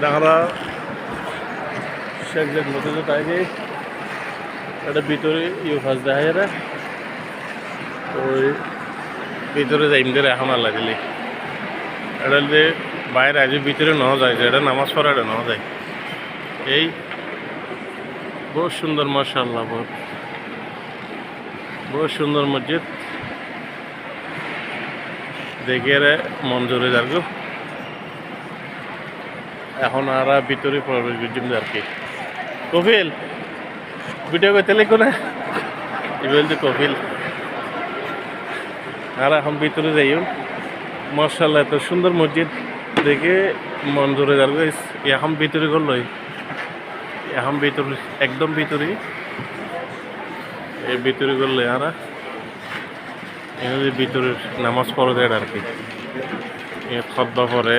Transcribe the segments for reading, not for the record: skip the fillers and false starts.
ডাঙরা শেখ জেক মতো তো তাই এটা ভিতরে ফাঁস দেখা যায় ওই ভিতরে যাইম ধরে এখন আল্লাহ দিলি এটা যে বাইরে আজ ভিতরে নেওয়া যায় যে এটা নামাজ পড়া এটা নেওয়া যায় এই বহুত সুন্দর মাশাআল্লাহ বহুত সুন্দর মসজিদ দেখে মন জোরে যাবো এখন আর ভিতরে প্রবেশ করছিলাম আর কি কপিল ভিডিও করতে লিখো না বলছে কপিল আর এখন ভিতরে যাইও মাশাআল্লাহ এত সুন্দর মসজিদ দেখে মন জোরে যাবো এখন ভিতরে করলো এখন ভিতরে একদম ভিতরে এই ভিতরে করলে আর ভিতরে নামাজ পড়ে দেয় আর কি খতবা পরে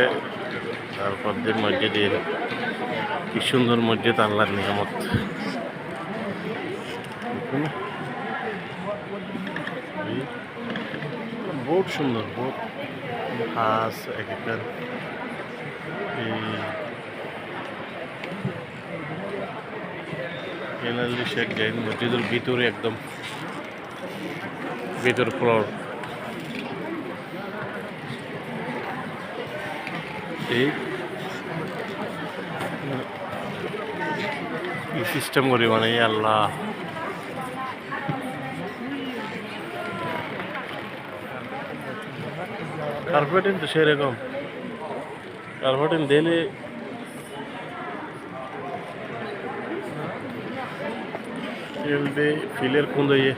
তারপর যে মসজিদের কি সুন্দর মসজিদ আল্লাহর নিয়ামত বহুত সুন্দর বহুত খাস একেবারে এনালি শেখ জাইন মসজিদের ভিতরে একদম ভিতর ফ্লোর এই সিস্টেম করি মানে আল্লাহ কার্পেটিং তো সেরকম কার্পেটিং দিলে ফিলের কোন দিয়ে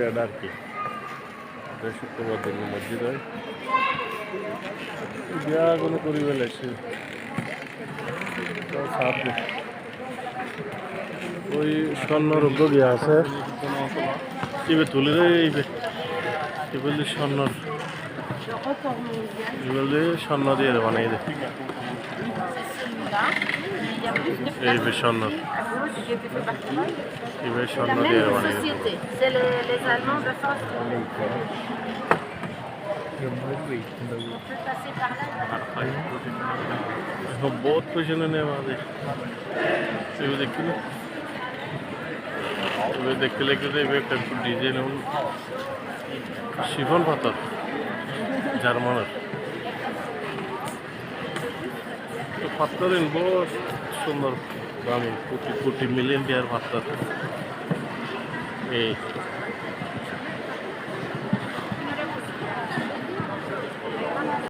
এটা আর কি শুক্রবার দিন মসজিদ হয় বিয়া কোনো করি বেলাইছে ওই স্বর্ণরোগ্য বিয়া আছে এবার তুলে রে বললি স্বর্ণর বললি স্বর্ণ দিয়ে বানাই দে এই স্বর্ণর এবার স্বর্ণ দিয়ে বানাই দে बहुत पैसे लेने वाले देखते देखते लगते डिजाइन शिफन पाथर জার্মানের তো পাথর বহুত সুন্দর দামি কোটি কোটি মিলিয়ন টাকার পাথর এই